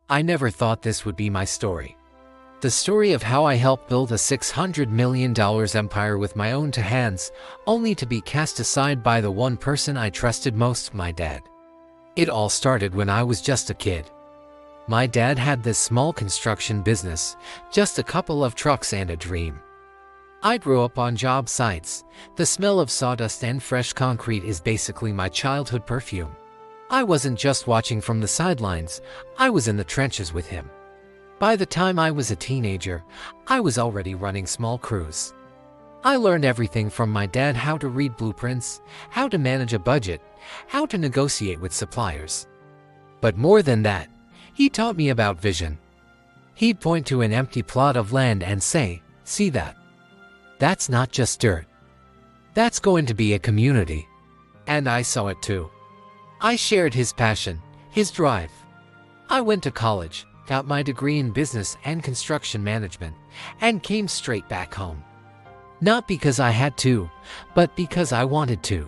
I never thought this would be my story. The story of how I helped build a $600 million empire with my own two hands, only to be cast aside by the one person I trusted most, my dad. It all started when I was just a kid. My dad had this small construction business, just a couple of trucks and a dream. I grew up on job sites. The smell of sawdust and fresh concrete is basically my childhood perfume. I wasn't just watching from the sidelines, I was in the trenches with him. By the time I was a teenager, I was already running small crews. I learned everything from my dad: how to read blueprints, how to manage a budget, how to negotiate with suppliers. But more than that, he taught me about vision. He'd point to an empty plot of land and say, "See that? That's not just dirt. That's going to be a community." And I saw it too. I shared his passion, his drive. I went to college, got my degree in business and construction management, and came straight back home. Not because I had to, but because I wanted to.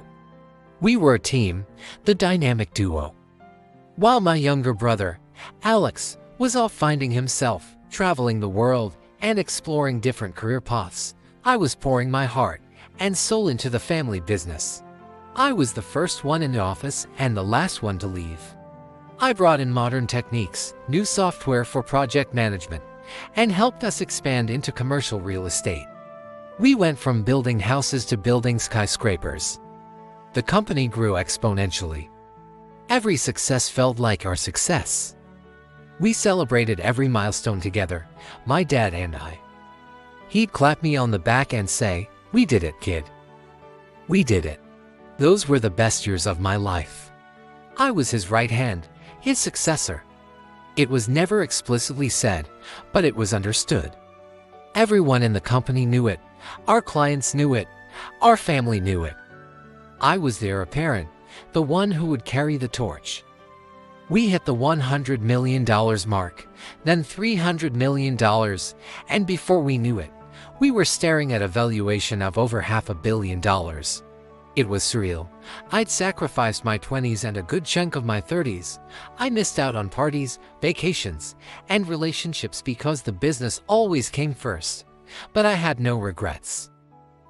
We were a team, the dynamic duo. While my younger brother, Alex, was off finding himself, traveling the world, and exploring different career paths, I was pouring my heart and soul into the family business. I was the first one in the office and the last one to leave. I brought in modern techniques, new software for project management, and helped us expand into commercial real estate. We went from building houses to building skyscrapers. The company grew exponentially. Every success felt like our success. We celebrated every milestone together, my dad and I. He'd clap me on the back and say, "We did it, kid. We did it." Those were the best years of my life. I was his right hand, his successor. It was never explicitly said, but it was understood. Everyone in the company knew it. Our clients knew it. Our family knew it. I was their parent, the one who would carry the torch. We hit the $100 million mark, then $300 million, and before we knew it, we were staring at a valuation of over $500 million. It was surreal. I'd sacrificed my 20s and a good chunk of my 30s. I missed out on parties, vacations, and relationships because the business always came first. But I had no regrets.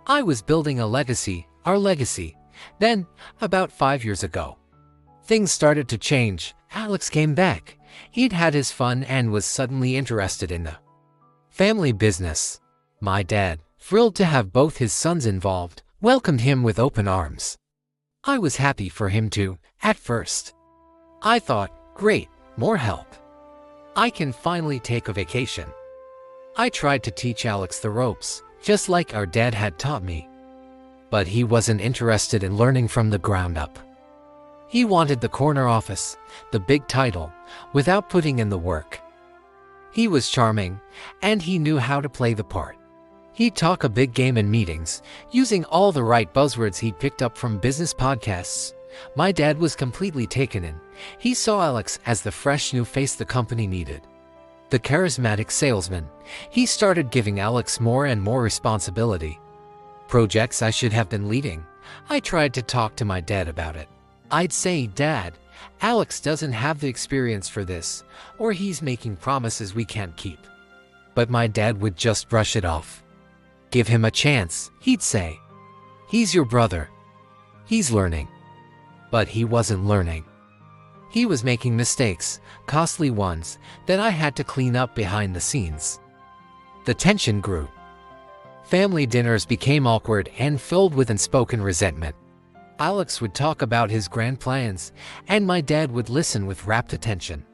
I was building a legacy, our legacy. Then, about 5 years ago, things started to change. Alex came back. He'd had his fun and was suddenly interested in the family business. My dad, thrilled to have both his sons involved, welcomed him with open arms. I was happy for him too, at first. I thought, great, more help. I can finally take a vacation. I tried to teach Alex the ropes, just like our dad had taught me. But he wasn't interested in learning from the ground up. He wanted the corner office, the big title, without putting in the work. He was charming, and he knew how to play the part. He'd talk a big game in meetings, using all the right buzzwords he'd picked up from business podcasts. My dad was completely taken in. He saw Alex as the fresh new face the company needed. The charismatic salesman. He started giving Alex more and more responsibility. Projects I should have been leading. I tried to talk to my dad about it. I'd say, "Dad, Alex doesn't have the experience for this, or he's making promises we can't keep." But my dad would just brush it off. "Give him a chance," he'd say. "He's your brother. He's learning." But he wasn't learning. He was making mistakes, costly ones, that I had to clean up behind the scenes. The tension grew. Family dinners became awkward and filled with unspoken resentment. Alex would talk about his grand plans, and my dad would listen with rapt attention.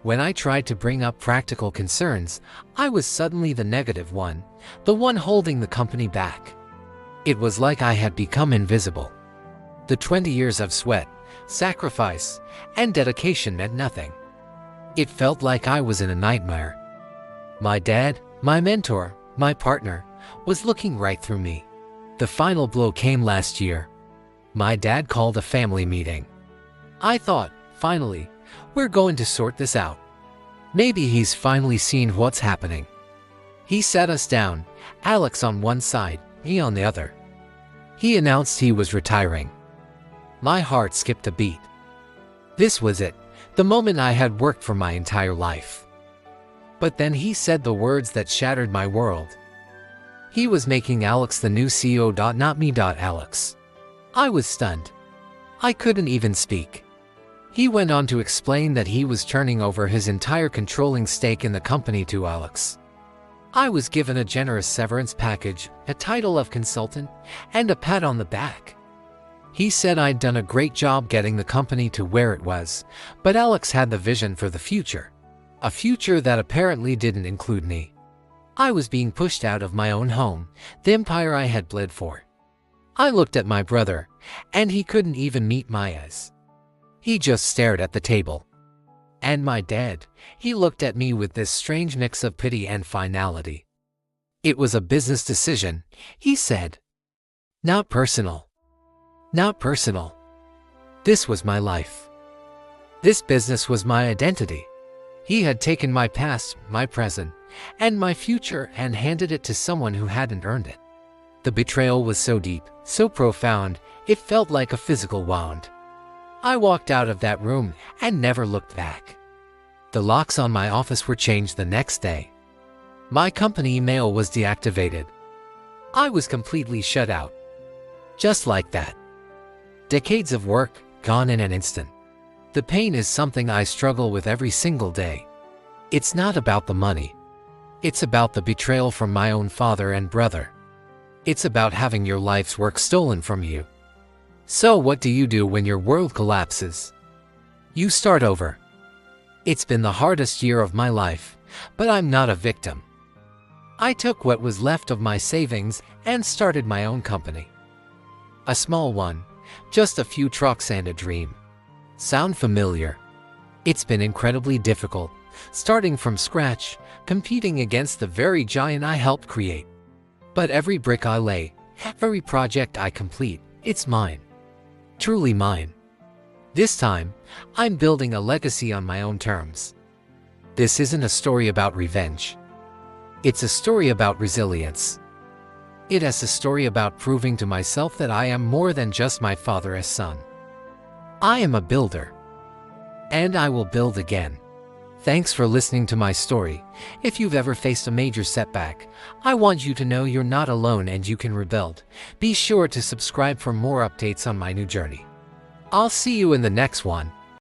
When I tried to bring up practical concerns, I was suddenly the negative one, the one holding the company back. It was like I had become invisible. The 20 years of sweat, sacrifice, and dedication meant nothing. It felt like I was in a nightmare. My dad, my mentor, my partner, was looking right through me. The final blow came last year. My dad called a family meeting. I thought, finally, we're going to sort this out. Maybe he's finally seen what's happening. He sat us down, Alex on one side, me on the other. He announced he was retiring. My heart skipped a beat. This was it, the moment I had worked for my entire life. But then he said the words that shattered my world. He was making Alex the new CEO. Not me. Alex. I was stunned. I couldn't even speak. He went on to explain that he was turning over his entire controlling stake in the company to Alex. I was given a generous severance package, a title of consultant, and a pat on the back. He said I'd done a great job getting the company to where it was, but Alex had the vision for the future. A future that apparently didn't include me. I was being pushed out of my own home, the empire I had bled for. I looked at my brother, and he couldn't even meet my eyes. He just stared at the table. And my dad, he looked at me with this strange mix of pity and finality. It was a business decision, he said. Not personal. Not personal. This was my life. This business was my identity. He had taken my past, my present, and my future and handed it to someone who hadn't earned it. The betrayal was so deep, so profound, it felt like a physical wound. I walked out of that room and never looked back. The locks on my office were changed the next day. My company email was deactivated. I was completely shut out. Just like that. Decades of work, gone in an instant. The pain is something I struggle with every single day. It's not about the money. It's about the betrayal from my own father and brother. It's about having your life's work stolen from you. So what do you do when your world collapses? You start over. It's been the hardest year of my life, but I'm not a victim. I took what was left of my savings and started my own company. A small one, just a few trucks and a dream. Sound familiar? It's been incredibly difficult, starting from scratch, competing against the very giant I helped create. But every brick I lay, every project I complete, it's mine. Truly mine. This time, I'm building a legacy on my own terms. This isn't a story about revenge. It's a story about resilience. It is a story about proving to myself that I am more than just my father's son. I am a builder. And I will build again. Thanks for listening to my story. If you've ever faced a major setback, I want you to know you're not alone and you can rebuild. Be sure to subscribe for more updates on my new journey. I'll see you in the next one.